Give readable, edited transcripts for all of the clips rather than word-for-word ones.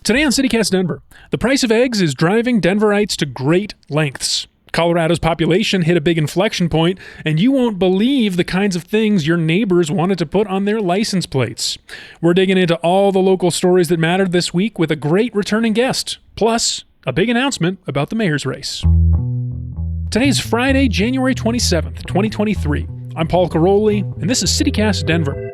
Today on CityCast Denver, the price of eggs is driving Denverites to great lengths. Colorado's population hit a big inflection point, and you won't believe the kinds of things your neighbors wanted to put on their license plates. We're digging into all the local stories that mattered this week with a great returning guest, plus a big announcement about the mayor's race. Today is Friday, January 27th, 2023. I'm Paul Caroli, and this is CityCast Denver.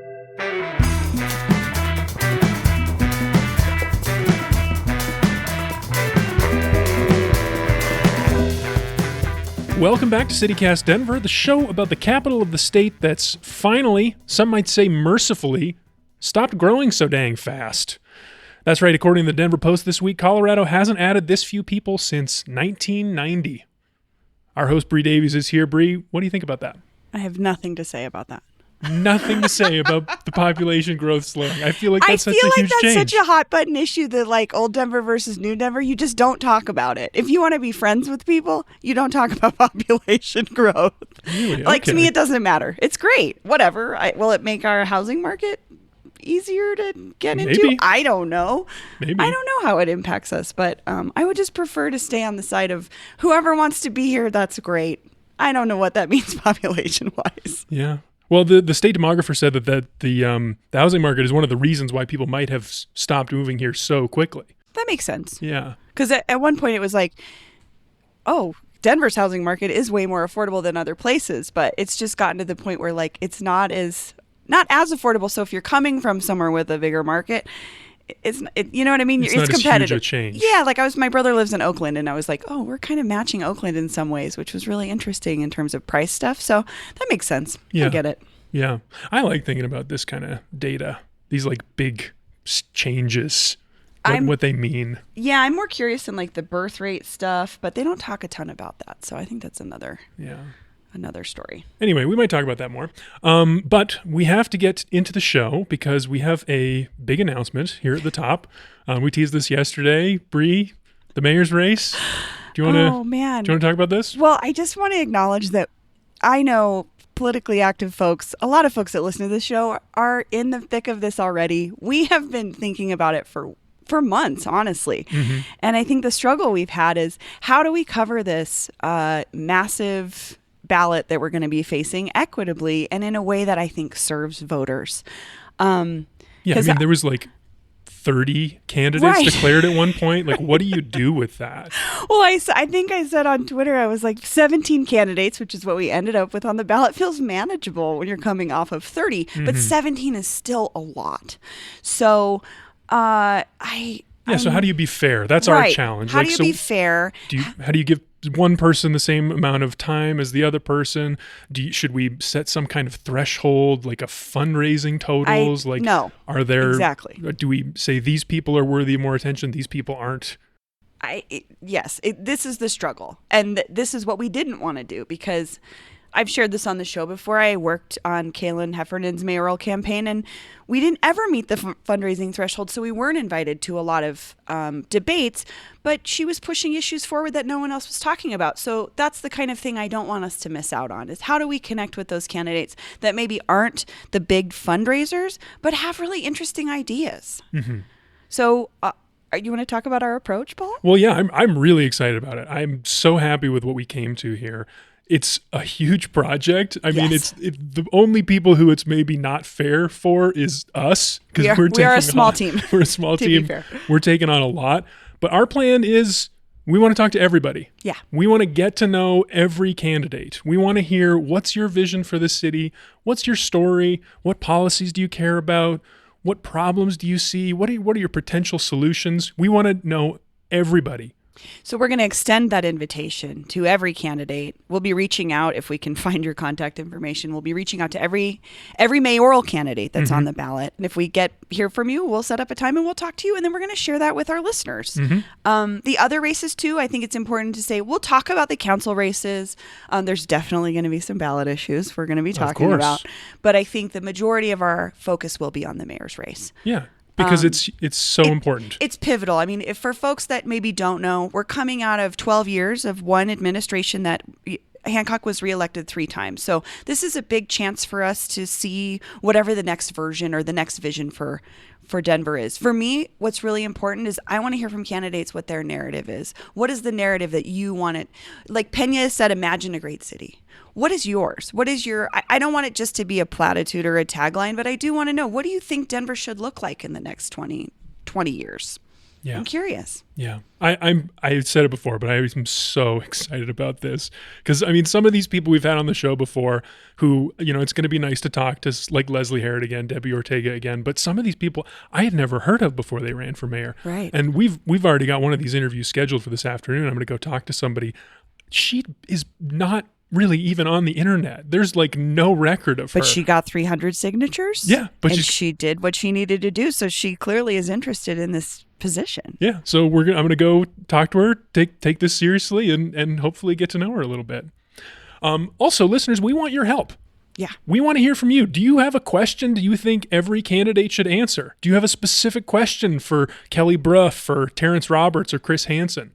Welcome back to CityCast Denver, the show about the capital of the state that's finally, some might say mercifully, stopped growing so dang fast. That's right, according to the Denver Post this week, Colorado hasn't added this few people since 1990. Our host, Bree Davies, is here. Bree, what do you think about that? I have nothing to say about that. Nothing to say about the population growth slowing. I feel like that's such a huge change. Such a hot button issue that like old Denver versus new Denver, you just don't talk about it. If you want to be friends with people, you don't talk about population growth. Really? Like Okay. to me, it doesn't matter. It's great. Whatever. Will it make our housing market easier to get into? Maybe. I don't know. Maybe. I don't know how it impacts us, but I would just prefer to stay on the side of whoever wants to be here. That's great. I don't know what that means population wise. Yeah. Well, the state demographer said that the housing market is one of the reasons why people might have stopped moving here so quickly. That makes sense. Yeah. Because at one point it was like, oh, Denver's housing market is way more affordable than other places, but it's just gotten to the point where like it's not as affordable. So if you're coming from somewhere with a bigger market, you know what I mean? It's not competitive. As huge a change. Yeah, like my brother lives in Oakland, and I was like, oh, we're kind of matching Oakland in some ways, which was really interesting in terms of price stuff. So that makes sense. Yeah. I get it. Yeah. I like thinking about this kind of data, these like big changes, what they mean. Yeah, I'm more curious in like the birth rate stuff, but they don't talk a ton about that. So I think that's another story. Anyway, we might talk about that more. But we have to get into the show because we have a big announcement here at the top. We teased this yesterday. Bree, the mayor's race. Do you want to talk about this? Well, I just want to acknowledge that I know politically active folks, a lot of folks that listen to this show are in the thick of this already. We have been thinking about it for months, honestly. Mm-hmm. And I think the struggle we've had is how do we cover this massive ballot that we're going to be facing equitably and in a way that I think serves voters. There was like 30 candidates declared at one point. Like, what do you do with that? Well, I think I said on Twitter, I was like 17 candidates, which is what we ended up with on the ballot. Feels manageable when you're coming off of 30, but 17 is still a lot. So so how do you be fair? That's our challenge. How do you be fair? How do you give one person the same amount of time as the other person? Should we set some kind of threshold, like a fundraising totals? No. Are there exactly? Do we say these people are worthy of more attention? These people aren't. This is the struggle, and this is what we didn't want to do because I've shared this on the show before. I worked on Kaylin Heffernan's mayoral campaign, and we didn't ever meet the fundraising threshold, so we weren't invited to a lot of debates, but she was pushing issues forward that no one else was talking about. So that's the kind of thing I don't want us to miss out on, is how do we connect with those candidates that maybe aren't the big fundraisers, but have really interesting ideas. Mm-hmm. So you want to talk about our approach, Paul? Well, yeah, I'm really excited about it. I'm so happy with what we came to here. It's a huge project. I mean, it's the only people who it's maybe not fair for is us. We are a small team. We're a small team. We're taking on a lot. But our plan is we want to talk to everybody. Yeah. We want to get to know every candidate. We want to hear, what's your vision for the city? What's your story? What policies do you care about? What problems do you see? What are your potential solutions? We want to know everybody. So we're going to extend that invitation to every candidate. We'll be reaching out, if we can find your contact information, we'll be reaching out to every mayoral candidate that's on the ballot. And if we hear from you, we'll set up a time and we'll talk to you. And then we're going to share that with our listeners. The other races too, I think it's important to say, we'll talk about the council races. There's definitely going to be some ballot issues we're going to be talking about. But I think the majority of our focus will be on the mayor's race. Yeah. Because it's so important. It's pivotal. I mean, if for folks that maybe don't know, we're coming out of 12 years of one administration that Hancock was reelected 3 times. So this is a big chance for us to see whatever the next version or the next vision for Denver is. For me, what's really important is I want to hear from candidates what their narrative is. What is the narrative that you want it? Like Pena said, imagine a great city. What is yours? What is your, I don't want it just to be a platitude or a tagline, but I do want to know, what do you think Denver should look like in the next 20 years? Yeah. I'm curious. Yeah. I said it before, but I am so excited about this because, I mean, some of these people we've had on the show before who, you know, it's going to be nice to talk to, like Leslie Herod again, Debbie Ortega again, but some of these people I had never heard of before they ran for mayor. Right. And we've already got one of these interviews scheduled for this afternoon. I'm going to go talk to somebody. She is not really even on the internet. There's like no record of her. But she got 300 signatures. Yeah. But she did what she needed to do. So she clearly is interested in this position. Yeah. So I'm going to go talk to her, take this seriously and hopefully get to know her a little bit. Also, listeners, we want your help. Yeah. We want to hear from you. Do you have a question do you think every candidate should answer? Do you have a specific question for Kelly Bruff or Terrence Roberts or Chris Hansen?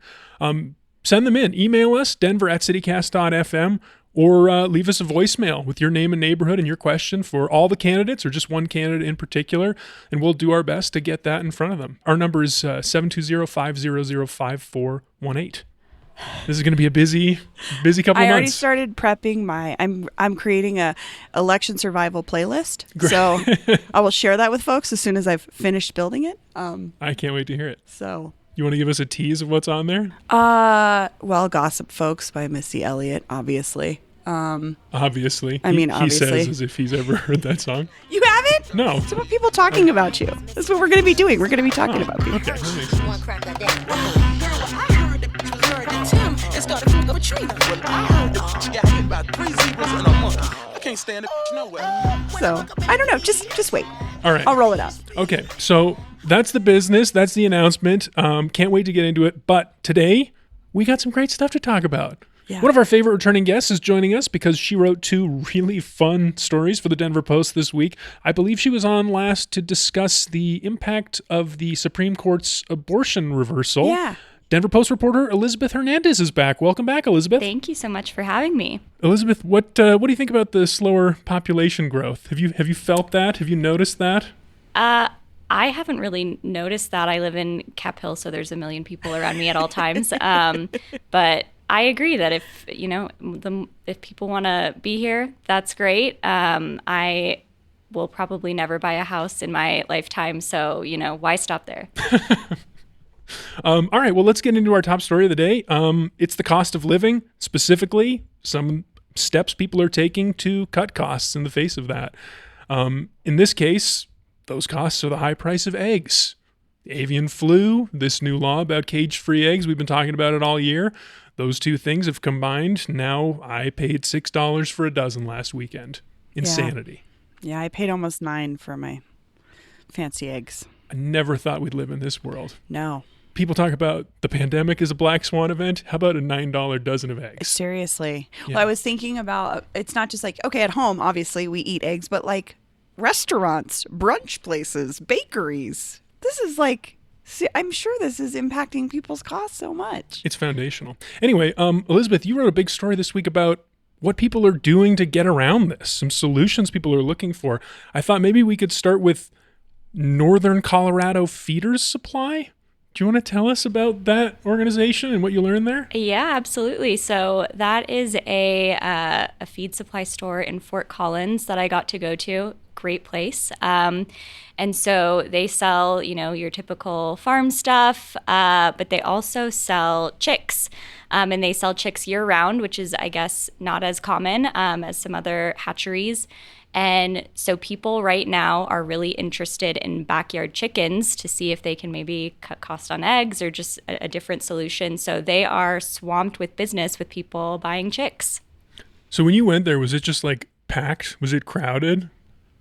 Send them in. Email us, denver@citycast.fm, or leave us a voicemail with your name and neighborhood and your question for all the candidates or just one candidate in particular, and we'll do our best to get that in front of them. Our number is 720-500-5418. This is going to be a busy couple months. I already started prepping I'm creating a election survival playlist. So I will share that with folks as soon as I've finished building it. I can't wait to hear it. So you want to give us a tease of what's on there? Well, Gossip Folks by Missy Elliott, obviously. Obviously. Obviously. He says as if he's ever heard that song. You haven't? No. It's about people talking about you. That's what we're going to be doing. We're going to be talking about people. Okay, that makes sense. So, I don't know. Just wait. All right. I'll roll it out. Okay, so that's the business. That's the announcement. Can't wait to get into it. But today, we got some great stuff to talk about. Yeah. One of our favorite returning guests is joining us because she wrote 2 really fun stories for the Denver Post this week. I believe she was on last to discuss the impact of the Supreme Court's abortion reversal. Yeah. Denver Post reporter Elizabeth Hernandez is back. Welcome back, Elizabeth. Thank you so much for having me. Elizabeth, what do you think about the slower population growth? Have you felt that? Have you noticed that? I haven't really noticed that. I live in Cap Hill, so there's a million people around me at all times. But I agree that if people want to be here, that's great. I will probably never buy a house in my lifetime, so why stop there? All right, well, let's get into our top story of the day. It's the cost of living, specifically some steps people are taking to cut costs in the face of that. In this case, those costs are the high price of eggs. The avian flu, this new law about cage-free eggs, we've been talking about it all year. Those 2 things have combined. Now I paid $6 for a dozen last weekend. Insanity. Yeah, I paid almost $9 for my fancy eggs. I never thought we'd live in this world. No. People talk about the pandemic as a black swan event. How about a $9 dozen of eggs? Seriously. Yeah. Well, I was thinking about, it's not just like, okay, at home, obviously we eat eggs, but like restaurants, brunch places, bakeries. This is like, I'm sure this is impacting people's costs so much. It's foundational. Anyway, Elizabeth, you wrote a big story this week about what people are doing to get around this, some solutions people are looking for. I thought maybe we could start with Northern Colorado Feeders Supply. Do you want to tell us about that organization and what you learned there? Yeah, absolutely. So that is a feed supply store in Fort Collins that I got to go to. Great place. And so they sell, your typical farm stuff, but they also sell chicks. And they sell chicks year round, which is, I guess, not as common as some other hatcheries. And so people right now are really interested in backyard chickens to see if they can maybe cut cost on eggs or just a different solution. So they are swamped with business with people buying chicks. So when you went there, was it just like packed? Was it crowded?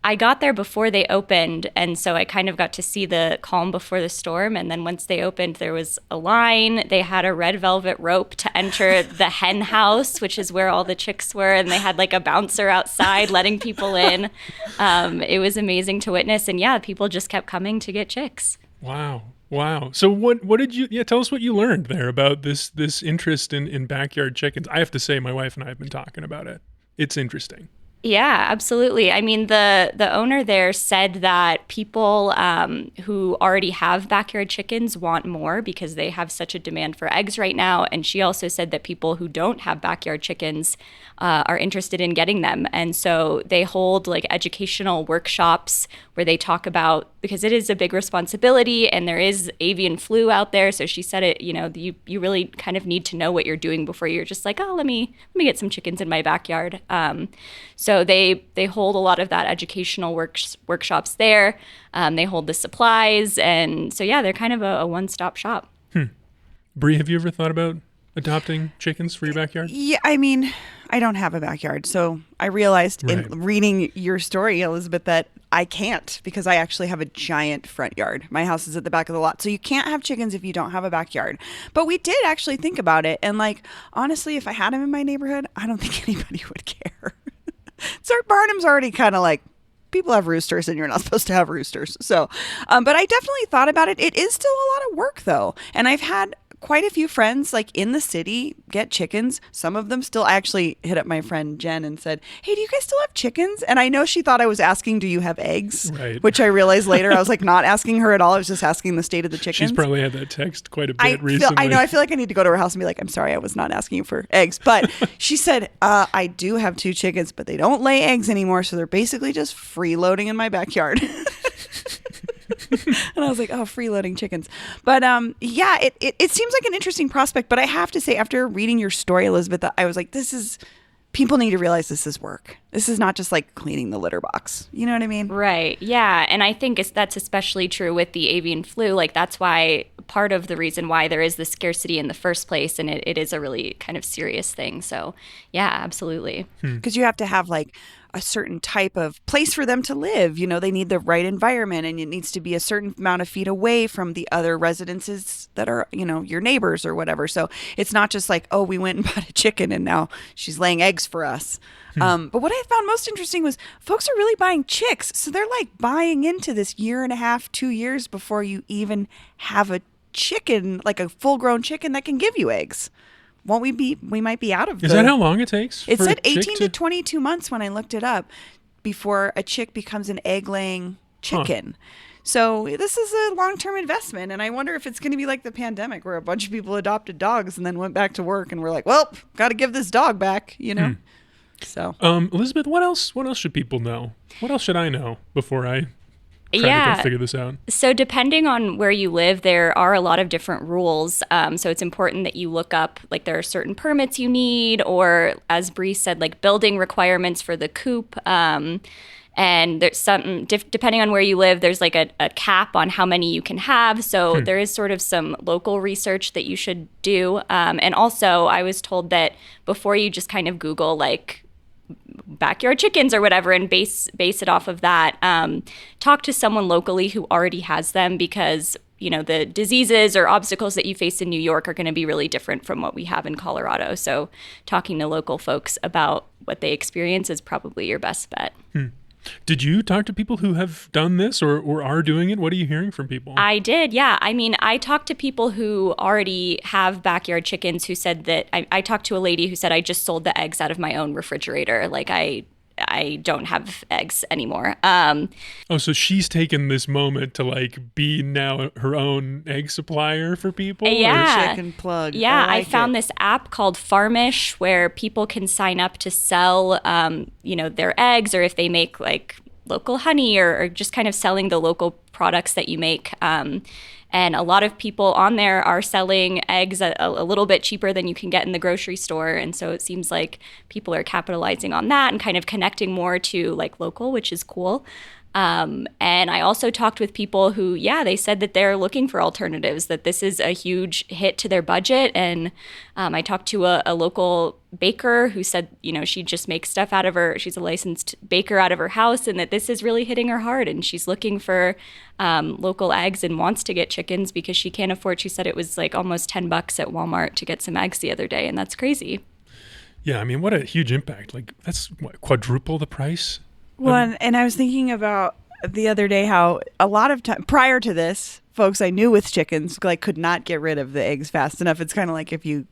I got there before they opened, and so I kind of got to see the calm before the storm. And then once they opened, there was a line. They had a red velvet rope to enter the hen house, which is where all the chicks were, and they had like a bouncer outside letting people in. It was amazing to witness, and yeah, people just kept coming to get chicks. Wow. So what did you tell us what you learned there about this interest in backyard chickens. I have to say my wife and I have been talking about it. It's interesting. Yeah, absolutely. I mean, the owner there said that people who already have backyard chickens want more because they have such a demand for eggs right now. And she also said that people who don't have backyard chickens are interested in getting them. And so they hold like educational workshops where they talk about, because it is a big responsibility and there is avian flu out there. So she said it, you really kind of need to know what you're doing before you're just like, oh, let me get some chickens in my backyard. So they hold a lot of that educational workshops there. They hold the supplies. And so, yeah, they're kind of a one-stop shop. Bree, have you ever thought about adopting chickens for your backyard? Yeah, I mean, I don't have a backyard. So I realized Right. in reading your story, Elizabeth, that I can't because I actually have a giant front yard. My house is at the back of the lot. So you can't have chickens if you don't have a backyard. But we did actually think about it. And like, honestly, if I had them in my neighborhood, I don't think anybody would care. So Barnum's already kind of like, people have roosters and you're not supposed to have roosters. So, but I definitely thought about it. It is still a lot of work though. And I've had quite a few friends like in the city get chickens. Some of them still, I actually hit up my friend Jen and said, hey, do you guys still have chickens? And I know she thought I was asking, do you have eggs? Right. Which I realized later I was like not asking her at all. I was just asking the state of the chickens. She's probably had that text quite a bit recently. I feel like I need to go to her house and be like, I'm sorry, I was not asking you for eggs. But she said, I do have 2 chickens, but they don't lay eggs anymore. So they're basically just freeloading in my backyard. And I was like, oh, freeloading chickens. But yeah, it seems like an interesting prospect. But I have to say, after reading your story, Elizabeth, I was like, people need to realize this is work. This is not just like cleaning the litter box. You know what I mean? Right. Yeah. And I think that's especially true with the avian flu. Like that's why part of the reason why there is this scarcity in the first place. And it is a really kind of serious thing. So yeah, absolutely. Because you have to have like a certain type of place for them to live. You know, they need the right environment and it needs to be a certain amount of feet away from the other residences that are, your neighbors or whatever. So it's not just like, oh, we went and bought a chicken and now she's laying eggs for us. But what I found most interesting was folks are really buying chicks. So they're like buying into this 1.5 2 years before you even have a chicken, like a full grown chicken that can give you eggs. We might be out of Is that how long it takes? It for a said chick 18 to 22 months when I looked it up before a chick becomes an egg-laying chicken. So this is a long-term investment, and I wonder if it's going to be like the pandemic where a bunch of people adopted dogs and then went back to work and were like, well, got to give this dog back, So Elizabeth, what else should people know? What else should I know before I try to figure this out? So depending on where you live, there are a lot of different rules. So it's important that you look up, like there are certain permits you need, or as Bree said, like building requirements for the coop. And there's some, depending on where you live, there's like a cap on how many you can have. So there is sort of some local research that you should do. And also I was told that before you just kind of Google like backyard chickens or whatever and base it off of that, talk to someone locally who already has them, because the diseases or obstacles that you face in New York are going to be really different from what we have in Colorado. So talking to local folks about what they experience is probably your best bet. Did you talk to people who have done this or are doing it? What are you hearing from people? I did, yeah. I mean, I talked to people who already have backyard chickens who said that I talked to a lady who said, I just sold the eggs out of my own refrigerator. Like I don't have eggs anymore. So she's taken this moment to like be now her own egg supplier for people? Yeah. chicken plug. Yeah, I like found it. this app called Farmish where people can sign up to sell, their eggs, or if they make like local honey or just kind of selling the local products that you make. And a lot of people on there are selling eggs a little bit cheaper than you can get in the grocery store. And so it seems like people are capitalizing on that and kind of connecting more to like local, which is cool. And I also talked with people who, they said that they're looking for alternatives, that this is a huge hit to their budget. And I talked to a local baker who said, she just makes stuff she's a licensed baker out of her house, and that this is really hitting her hard. And she's looking for local eggs and wants to get chickens because she can't afford, she said it was like almost $10 at Walmart to get some eggs the other day. And that's crazy. Yeah, I mean, what a huge impact. Like that's quadruple the price. Well, and I was thinking about the other day how a lot of time prior to this, folks I knew with chickens like could not get rid of the eggs fast enough. It's kind of like if you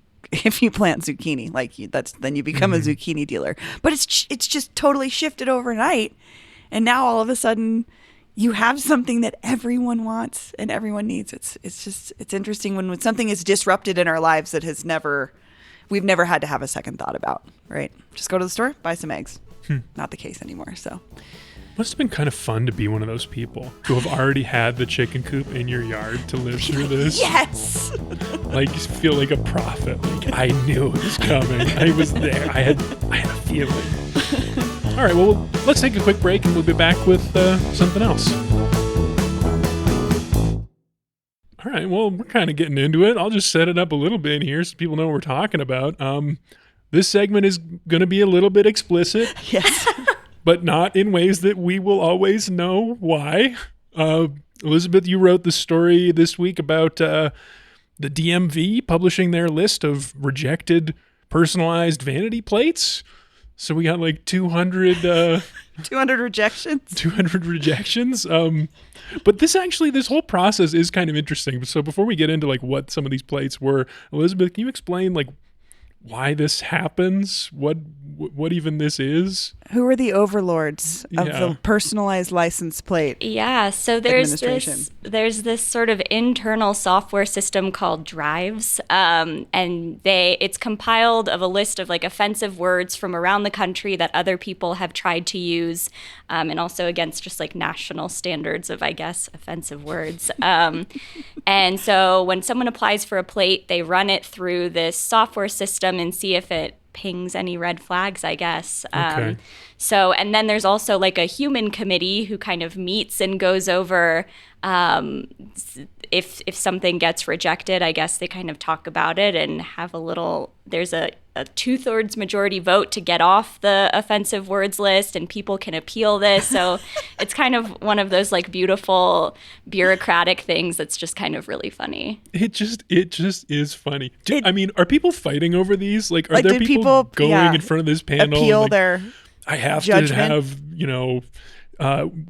plant zucchini, like then you become a zucchini dealer. But it's just totally shifted overnight, and now all of a sudden you have something that everyone wants and everyone needs. It's interesting when something is disrupted in our lives that we've never had to have a second thought about. Right? Just go to the store, buy some eggs. Not the case anymore. So. Must have been kind of fun to be one of those people who have already had the chicken coop in your yard to live through this. Yes. Like, you feel like a prophet. Like, I knew it was coming. I was there. I had a feeling. All right, well, let's take a quick break and we'll be back with something else. All right, well, we're kind of getting into it. I'll just set it up a little bit here so people know what we're talking about. This segment is going to be a little bit explicit. Yes. But not in ways that we will always know why. Elizabeth, you wrote the story this week about the DMV publishing their list of rejected personalized vanity plates. So we got like 200 rejections. 200 rejections. But this whole process is kind of interesting. So before we get into like what some of these plates were, Elizabeth, can you explain like why this happens? What even this is? Who are the overlords of the personalized license plate? Yeah, so there's this sort of internal software system called Drives, and it's compiled of a list of like offensive words from around the country that other people have tried to use, and also against just like national standards of, I guess, offensive words. And so when someone applies for a plate, they run it through this software system and see if it pings any red flags, I guess. Okay. So, and then there's also like a human committee who kind of meets and goes over if something gets rejected. I guess they kind of talk about it and have there's a 2/3 majority vote to get off the offensive words list, and people can appeal this. So it's kind of one of those like beautiful bureaucratic things that's just kind of really funny. It just is funny. I mean, are people fighting over these? Like, are there people going in front of this panel? Appeal like, their I have judgment? to have,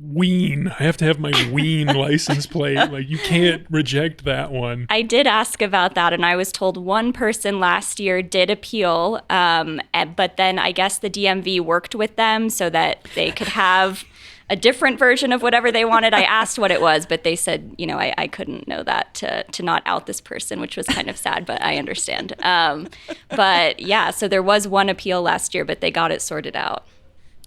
Ween. I have to have my Ween license plate. Like, you can't reject that one. I did ask about that, and I was told one person last year did appeal, but then I guess the DMV worked with them so that they could have a different version of whatever they wanted. I asked what it was, but they said, I couldn't know that to not out this person, which was kind of sad, but I understand. But yeah, so there was one appeal last year, but they got it sorted out.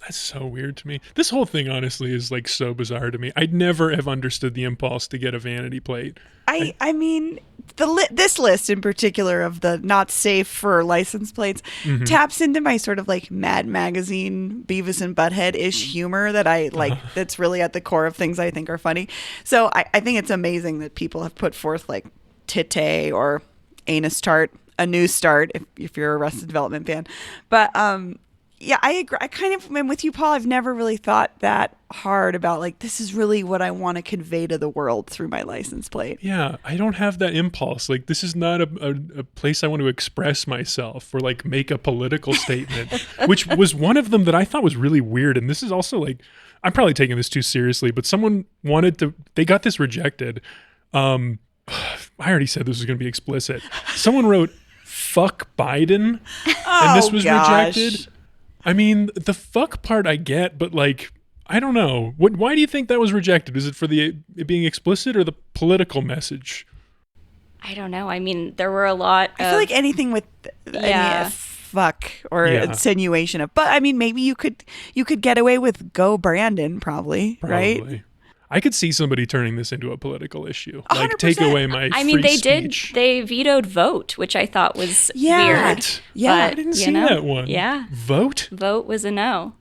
That's so weird to me. This whole thing, honestly, is like so bizarre to me. I'd never have understood the impulse to get a vanity plate. I mean, this list in particular of the not safe for license plates taps into my sort of like Mad Magazine, Beavis and Butthead-ish humor that I like. That's really at the core of things I think are funny. So I think it's amazing that people have put forth like Tite or Anus Tart, a new start if you're a Arrested Development fan. But yeah, I agree. I kind of am with you, Paul. I've never really thought that hard about like, this is really what I want to convey to the world through my license plate. Yeah, I don't have that impulse. Like, this is not a place I want to express myself or like make a political statement, which was one of them that I thought was really weird. And this is also like, I'm probably taking this too seriously, but someone they got this rejected. I already said this was going to be explicit. Someone wrote, "Fuck Biden," and this was rejected. I mean, the fuck part I get, but like, I don't know. Why do you think that was rejected? Is it for it being explicit or the political message? I don't know. I mean, there were a lot I feel like anything with any fuck or insinuation of, but I mean, maybe you could get away with "Go Brandon," probably. Right? I could see somebody turning this into a political issue. Like, 100%. Take away my free speech. They vetoed vote, which I thought was weird. Yeah. But, I didn't see that one. Yeah. Vote was a no.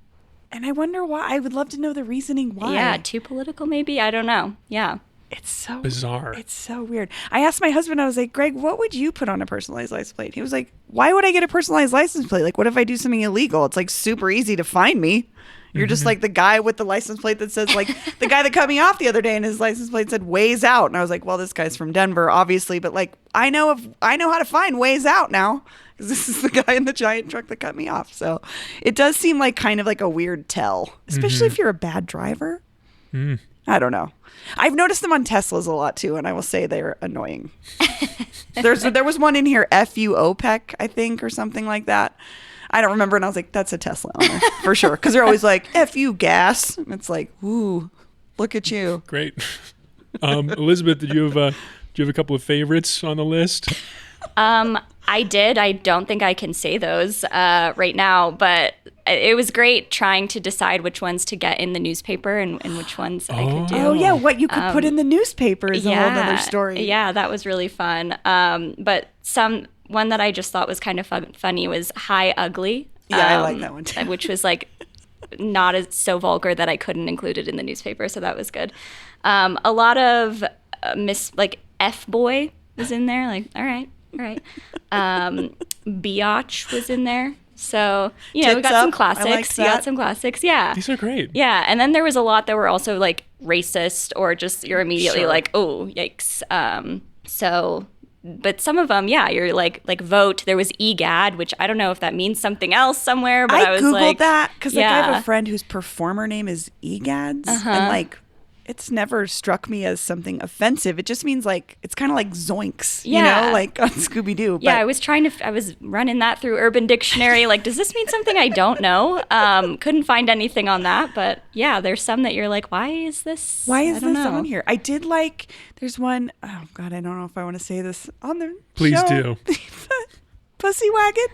And I wonder why. I would love to know the reasoning why. Yeah, too political maybe? I don't know. Yeah. It's so bizarre. It's so weird. I asked my husband, I was like, "Greg, what would you put on a personalized license plate?" He was like, "Why would I get a personalized license plate? Like, what if I do something illegal? It's like super easy to find me. You're just like the guy with the license plate that says, like, the guy that cut me off the other day and his license plate said "Ways Out." And I was like, well, this guy's from Denver, obviously. But like, I know how to find Ways Out now because this is the guy in the giant truck that cut me off. So it does seem like kind of like a weird tell, especially if you're a bad driver. I don't know. I've noticed them on Teslas a lot too, and I will say they're annoying. There was one in here, FU OPEC, I think, or something like that. I don't remember, and I was like, that's a Tesla owner for sure, because they're always like, FU gas. And it's like, ooh, look at you. Great. Elizabeth, do you have a couple of favorites on the list? I did. I don't think I can say those right now, but it was great trying to decide which ones to get in the newspaper and which ones I could do. Oh, yeah. What you could put in the newspaper is a whole other story. Yeah, that was really fun. But one that I just thought was kind of funny was Hi Ugly. Yeah, I like that one too. Which was like not as so vulgar that I couldn't include it in the newspaper, so that was good. A lot of F boy was in there. Like, all right. Biatch was in there. So, we got some classics. You got some classics. Yeah. These are great. Yeah. And then there was a lot that were also like racist or just you're immediately like, oh, yikes. But some of them, you're like vote. There was EGAD, which I don't know if that means something else somewhere, but I was Googled like, that because I have a friend whose performer name is EGADS. And like, it's never struck me as something offensive. It just means like, it's kind of like zoinks, like on Scooby-Doo. Yeah, I was running that through Urban Dictionary. Like, does this mean something I don't know? Couldn't find anything on that. But yeah, there's some that you're like, why is this on here? I did like, there's one, oh God, I don't know if I want to say this on the Please show. do. Pussy Wagon.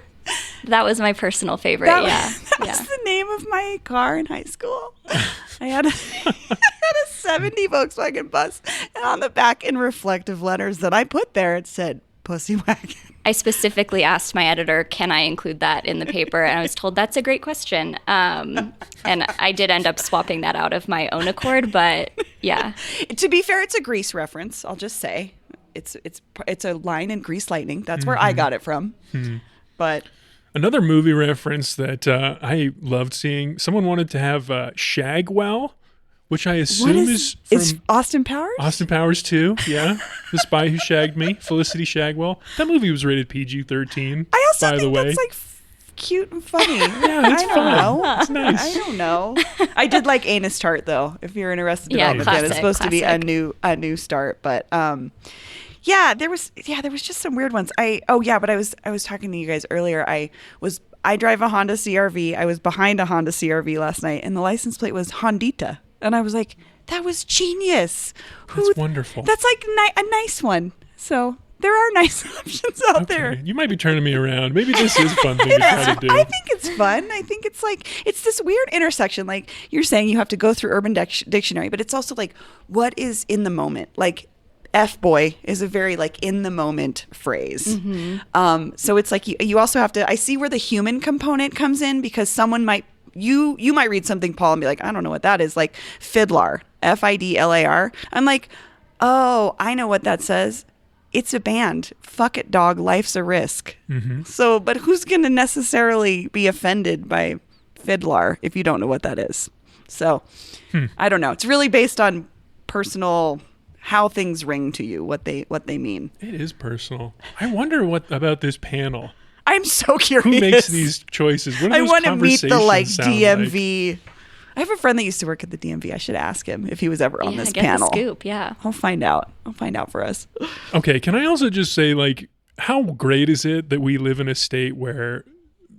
That was my personal favorite. That was the name of my car in high school. I had a 70 Volkswagen bus, and on the back in reflective letters that I put there, it said Pussy Wagon. I specifically asked my editor, can I include that in the paper? And I was told that's a great question. And I did end up swapping that out of my own accord, but yeah. To be fair, it's a Grease reference, I'll just say. It's a line in Grease Lightning. That's where I got it from. But another movie reference that I loved seeing, someone wanted to have Shagwell, which I assume is from Austin Powers? Austin Powers 2, yeah. The Spy Who Shagged Me, Felicity Shagwell. That movie was rated PG-13, I also by the think way. that's like cute and funny. Yeah, it's fun. Know. It's nice. I don't know. I did like Anus Tart though. If you're in Arrested Development, classic, it's supposed to be a new start, but there was just some weird ones. But I was talking to you guys earlier. I drive a Honda CRV. I was behind a Honda CRV last night, and the license plate was Hondita, and I was like, that was genius. That's wonderful. That's like a nice one. So there are nice options out there. You might be turning me around. Maybe this is a fun thing to try to do. I think it's fun. I think it's like, it's this weird intersection. Like you're saying, you have to go through Urban Dictionary, but it's also like, what is in the moment? Like, F-boy is a very like in the moment phrase. So it's like you also have to, I see where the human component comes in, because someone might, you might read something, Paul, and be like, I don't know what that is. Like Fiddlar, Fidlar. I'm like, oh, I know what that says. It's a band. Fuck it, dog. Life's a risk. So, but who's going to necessarily be offended by Fiddlar if you don't know what that is? So I don't know. It's really based on personal, how things ring to you, what they mean. It is personal. I wonder what about this panel. I'm so curious. Who makes these choices? What do I those want to meet the DMV. Like? I have a friend that used to work at the DMV. I should ask him if he was ever on this get panel. The scoop, yeah. I'll find out. I'll find out for us. Okay, can I also just say, like, how great is it that we live in a state where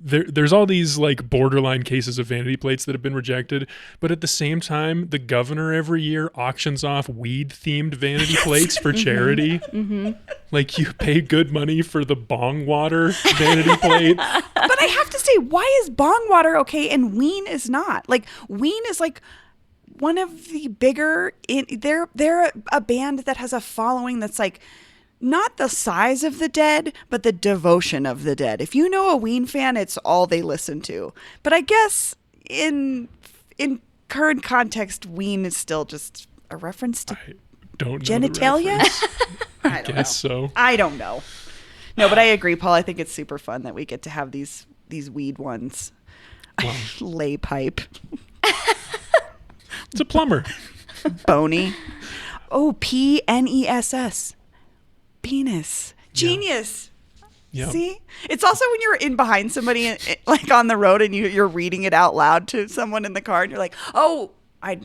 there's all these like borderline cases of vanity plates that have been rejected, but at the same time, the governor every year auctions off weed-themed vanity plates for charity. Like you pay good money for the bong water vanity plate. But I have to say, why is bong water okay and Ween is not? Like Ween is like one of the bigger. They're a band that has a following that's like, not the size of the Dead, but the devotion of the Dead. If you know a Ween fan, it's all they listen to. But I guess in current context, Ween is still just a reference to genitalia. I guess so. I don't know. No, but I agree, Paul. I think it's super fun that we get to have these weed ones. Wow. Lay pipe. It's a plumber. Bony. Oh, PNESS. Penis. Genius. Yeah. See? It's also when you're in behind somebody like on the road and you're reading it out loud to someone in the car and you're like, oh, I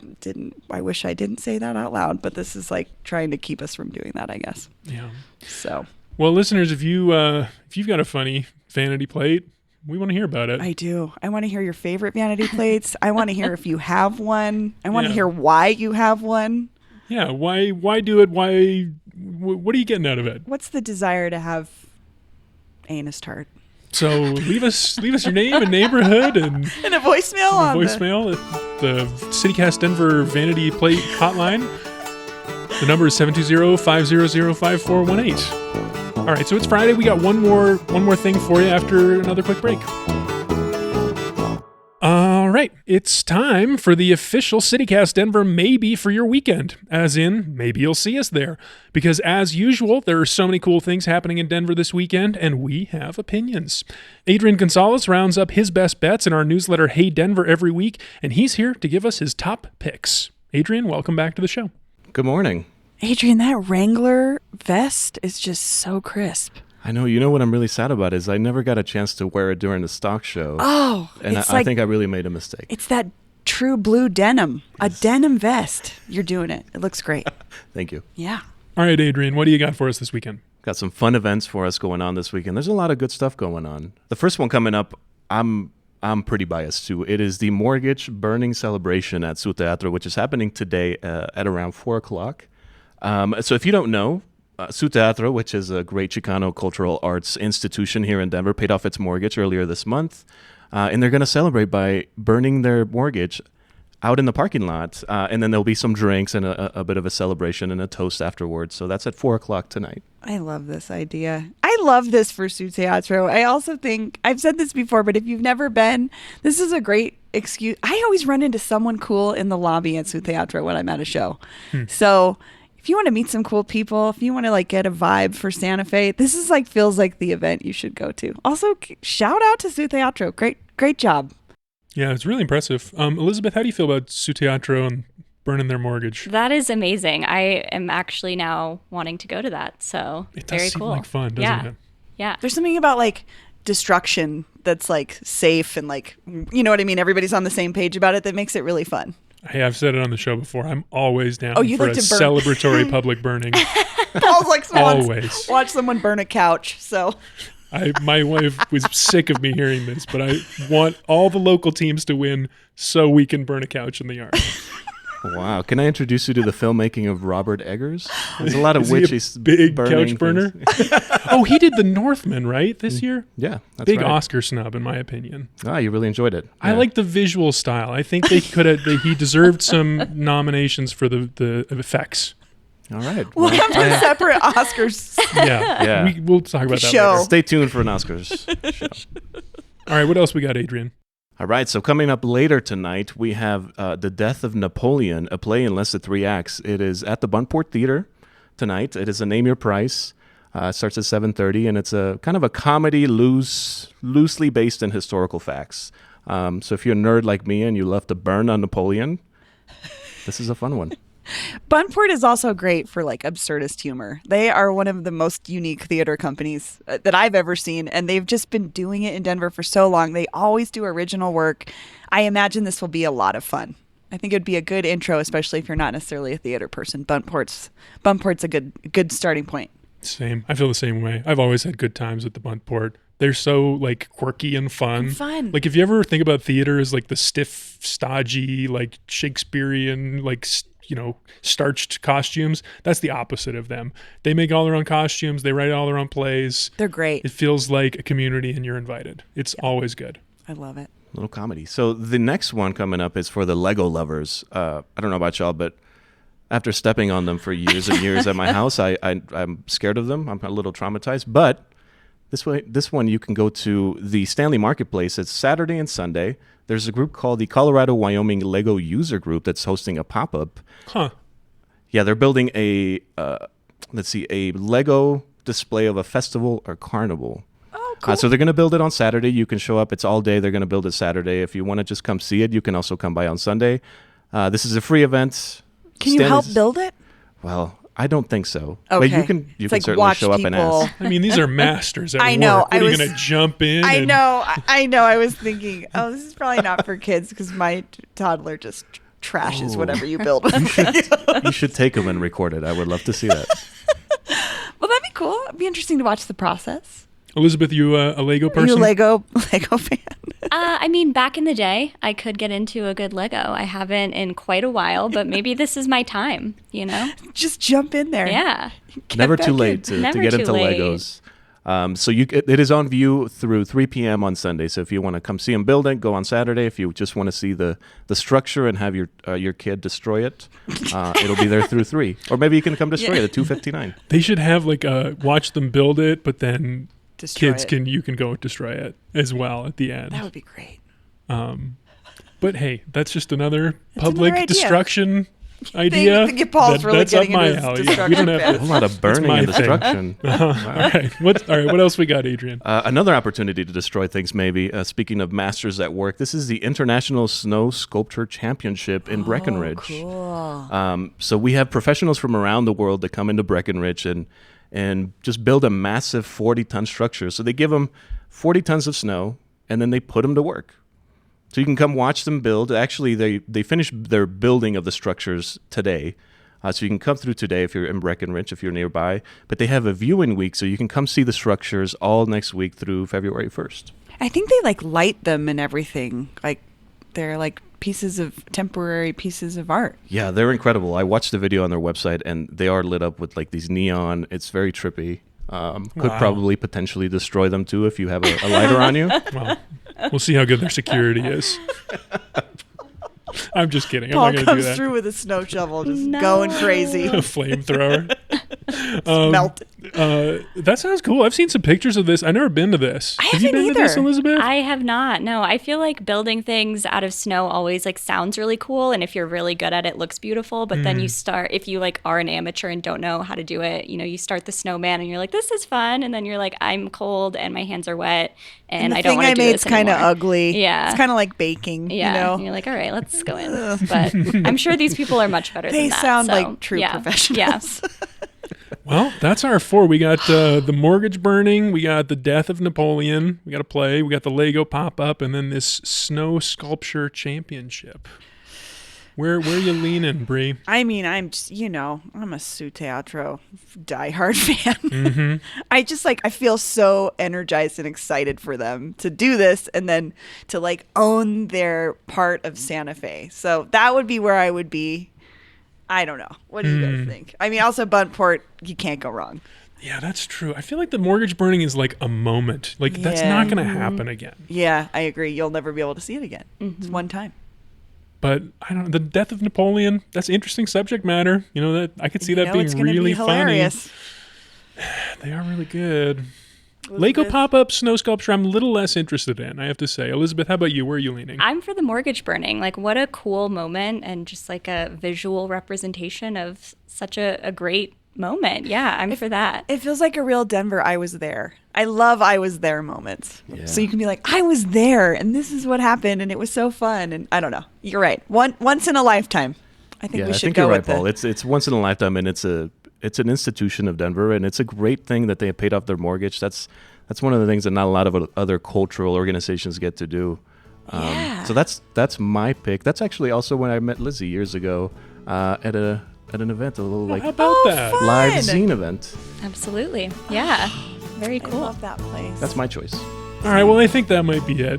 wish I didn't say that out loud, but this is like trying to keep us from doing that, I guess. Yeah. So. Well, listeners, if you've got a funny vanity plate, we want to hear about it. I do. I want to hear your favorite vanity plates. I want to hear if you have one. I want to hear why you have one. Yeah. Why do it? Why? What are you getting out of it? What's the desire to have anus tart? So leave us your name and neighborhood and a voicemail at the CityCast Denver Vanity Plate Hotline. The number is 720-500-5418. All right, so it's Friday. We got one more thing for you after another quick break. All right, it's time for the official CityCast Denver maybe for your weekend, as in maybe you'll see us there. Because as usual, there are so many cool things happening in Denver this weekend, and we have opinions. Adrian Gonzalez rounds up his best bets in our newsletter Hey Denver every week, and he's here to give us his top picks. Adrian, welcome back to the show. Good morning. Adrian, that Wrangler vest is just so crisp. I know. You know what I'm really sad about is I never got a chance to wear it during the stock show. Oh, and I think I really made a mistake. It's that true blue denim, a denim vest. You're doing it. It looks great. Thank you. Yeah. All right, Adrian, what do you got for us this weekend? Got some fun events for us going on this weekend. There's a lot of good stuff going on. The first one coming up, I'm pretty biased to. It is the mortgage burning celebration at Su Teatro, which is happening today at around 4 o'clock. So if you don't know, Su Teatro, which is a great Chicano cultural arts institution here in Denver, paid off its mortgage earlier this month. And they're going to celebrate by burning their mortgage out in the parking lot. And then there'll be some drinks and a bit of a celebration and a toast afterwards. So that's at 4 o'clock tonight. I love this idea. I love this for Su Teatro. I also think, I've said this before, but if you've never been, this is a great excuse. I always run into someone cool in the lobby at Su Teatro when I'm at a show. So if you want to meet some cool people, if you want to like get a vibe for Santa Fe, this is like feels like the event you should go to. Also, shout out to Su Teatro. Great job. Yeah, it's really impressive. Elizabeth, how do you feel about Su Teatro and burning their mortgage? That is amazing. I am actually now wanting to go to that. So it does very seem cool. like fun, doesn't it? Yeah. There's something about like destruction that's like safe and like, you know what I mean? Everybody's on the same page about it that makes it really fun. Hey, I've said it on the show before. I'm always down Oh, you for like a to burn. celebratory public burning. Paul's like Always. watch someone burn a couch. So My wife was sick of me hearing this, but I want all the local teams to win so we can burn a couch in the yard. Wow. Can I introduce you to the filmmaking of Robert Eggers? There's a lot of Is he a witches. big burning couch burner? things. Oh, he did The Northman, right, this year? Yeah, that's Big right. Oscar snub, in my opinion. Ah, you really enjoyed it. I Yeah. like the visual style. I think he deserved some nominations for the effects. All right. we'll have a separate Oscars. Yeah. Yeah. We'll talk about that Show. later. Stay tuned for an Oscars show. All right, what else we got, Adrian? All right, so coming up later tonight, we have The Death of Napoleon, a play in less than 3 acts. It is at the Buntport Theater tonight. It is a Name Your Price. It starts at 7:30, and it's a kind of a comedy loosely based in historical facts. So if you're a nerd like me and you love to burn on Napoleon, this is a fun one. Buntport is also great for like absurdist humor. They are one of the most unique theater companies that I've ever seen, and they've just been doing it in Denver for so long. They always do original work. I imagine this will be a lot of fun. I think it'd be a good intro, especially if you're not necessarily a theater person. Buntport's a good starting point. Same. I feel the same way. I've always had good times at the Buntport. They're so like quirky and fun. Like if you ever think about theater as like the stiff, stodgy, like Shakespearean, like starched costumes, that's the opposite of them. They make all their own costumes. They write all their own plays. They're great. It feels like a community and you're invited. It's always good. I love it. Little comedy. So the next one coming up is for the Lego lovers. I don't know about y'all, but after stepping on them for years and years at my house, I'm scared of them. I'm a little traumatized. But this one you can go to the Stanley Marketplace. It's Saturday and Sunday. There's a group called the Colorado-Wyoming Lego User Group that's hosting a pop-up. Huh. Yeah, they're building a Lego display of a festival or carnival. Oh, cool. So they're going to build it on Saturday. You can show up. It's all day. They're going to build it Saturday. If you want to just come see it, you can also come by on Sunday. This is a free event. Can you help build it? Well, I don't think so. Okay. But you can like certainly watch show up and people. ask. I mean, these are masters at I work. know. What, are you going to jump in? I know. I was thinking, oh, this is probably not for kids because my toddler just trashes whatever you build with You should take them and record it. I would love to see that. Well, that'd be cool. It'd be interesting to watch the process. Elizabeth, you a Lego person? Are you a Lego fan? I mean, back in the day, I could get into a good Lego. I haven't in quite a while, but maybe this is my time, you know? Just jump in there. Yeah. Get Never back too in. late to Never get too into late. Legos. So it is on view through 3 p.m. on Sunday. So if you want to come see them build it, go on Saturday. If you just want to see the structure and have your kid destroy it, it'll be there through 3. Or maybe you can come destroy it at 2:59. They should have like watch them build it, but then Destroy kids it. you can go destroy it as well at the end. That would be great. But hey, that's just another public another idea. destruction idea. think Paul's really that's up getting my into his alley. We destruction don't have A whole lot of burning my and thing. destruction. All right. What else we got, Adrian? Another opportunity to destroy things, maybe. Speaking of masters at work, this is the International Snow Sculpture Championship in Breckenridge. Cool. So we have professionals from around the world that come into Breckenridge and just build a massive 40-ton structure. So they give them 40 tons of snow, and then they put them to work. So you can come watch them build. Actually, they finish their building of the structures today. So you can come through today if you're in Breckenridge, if you're nearby. But they have a viewing week, so you can come see the structures all next week through February 1st. I think they like light them and everything. Like they're like temporary pieces of art. Yeah, they're incredible. I watched the video on their website, and they are lit up with like these neon. It's very trippy. Could Wow. probably potentially destroy them too if you have a lighter on you. Well, we'll see how good their security is. I'm just kidding. Paul I'm not going to do comes that. through with a snow shovel, just No. going crazy. A flamethrower. Melt. That sounds cool. I've seen some pictures of this. I've never been to this. I Have you haven't been to this, either. Elizabeth? I have not. No, I feel like building things out of snow always like sounds really cool, and if you're really good at it, looks beautiful. But then you start, if you like are an amateur and don't know how to do it, you know, you start the snowman and you're like, this is fun, and then you're like, I'm cold and my hands are wet, and the I don't thing want I to do made's this kind of anymore. ugly. Yeah. It's kind of like baking. Yeah, You and know. you're like, all right, let's go in. But I'm sure these people are much better They than that. sound so, like true yeah, professionals. Well, that's our 4. We got the mortgage burning. We got the death of Napoleon. We got to play. We got the Lego pop-up. And then this snow sculpture championship. Where are you leaning, Bree? I mean, I'm just, I'm a Su Teatro diehard fan. I feel so energized and excited for them to do this and then to like own their part of Santa Fe. So that would be where I would be. I don't know. What do you guys think? I mean, also Buntport, you can't go wrong. Yeah, that's true. I feel like the mortgage burning is like a moment. Like that's Yeah. not going to happen again. Yeah, I agree. You'll never be able to see it again. It's one time. But I don't know. The death of Napoleon, that's interesting subject matter. You know, that I could see that being it's gonna really be hilarious. funny. They are really good. Lego pop-up snow sculpture, I'm a little less interested in, I have to say. Elizabeth, how about you? Where are you leaning? I'm for the mortgage burning. Like, what a cool moment and just like a visual representation of such a great moment. Yeah, I'm for that. It feels like a real Denver I was there. I love I was there moments. Yeah. So you can be like, I was there and this is what happened and it was so fun. And I don't know. You're right. Once in a lifetime. I think Yeah, we I should think go you're right, with Paul. It's once in a lifetime, and it's an institution of Denver, and it's a great thing that they have paid off their mortgage. That's one of the things that not a lot of other cultural organizations get to do. Yeah. So that's my pick. That's actually also when I met Lizzie years ago at an event, a little like How about that? fun. live zine event. Absolutely. Yeah. Very I cool. love that place. That's my choice. All right, well, I think that might be it.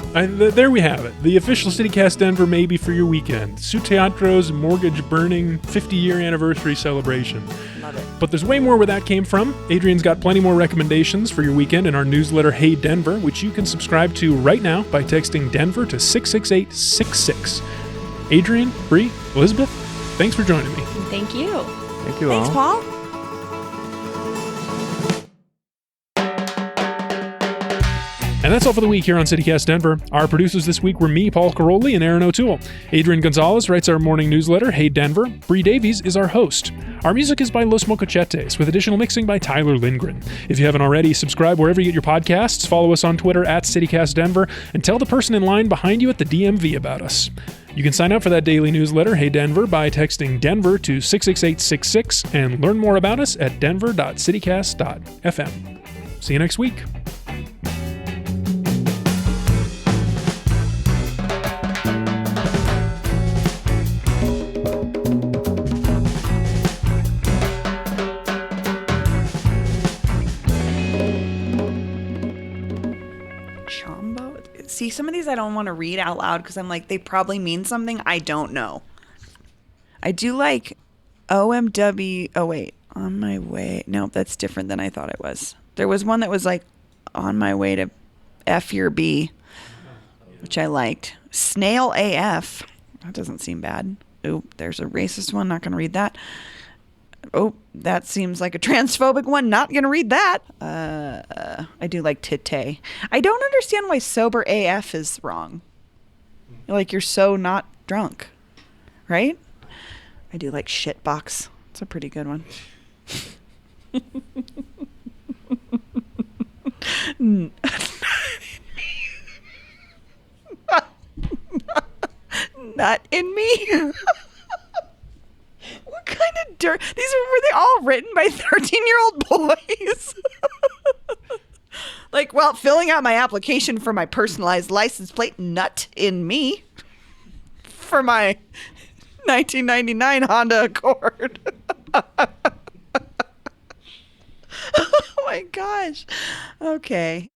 There we have it. The official CityCast Denver maybe for your weekend. Su Teatro's mortgage burning 50-year anniversary celebration. Love it. But there's way more where that came from. Adrian's got plenty more recommendations for your weekend in our newsletter, Hey Denver, which you can subscribe to right now by texting Denver to 66866. Adrian, Bree, Elizabeth, thanks for joining me. Thank you. Thank you Thanks, all. Paul. And that's all for the week here on CityCast Denver. Our producers this week were me, Paul Caroli, and Aaron O'Toole. Adrian Gonzalez writes our morning newsletter, Hey Denver. Bree Davies is our host. Our music is by Los Mocochetes, with additional mixing by Tyler Lindgren. If you haven't already, subscribe wherever you get your podcasts, follow us on Twitter at CityCast Denver, and tell the person in line behind you at the DMV about us. You can sign up for that daily newsletter, Hey Denver, by texting Denver to 66866 and learn more about us at denver.citycast.fm. See you next week. See, some of these I don't want to read out loud because I'm like, they probably mean something I don't know. I do like OMW. Oh, wait. On my way. Nope, that's different than I thought it was. There was one that was like, on my way to F your B, which I liked. Snail AF. That doesn't seem bad. Oh, there's a racist one. Not going to read that. Oh, that seems like a transphobic one. Not going to read that. I do like Tite. I don't understand why sober AF is wrong. Like, you're so not drunk. Right? I do like shitbox. It's a pretty good one. Not in me. What kind of dirt? Were they all written by 13-year-old boys? Like, well, filling out my application for my personalized license plate, nut in me. For my 1999 Honda Accord. Oh my gosh. Okay.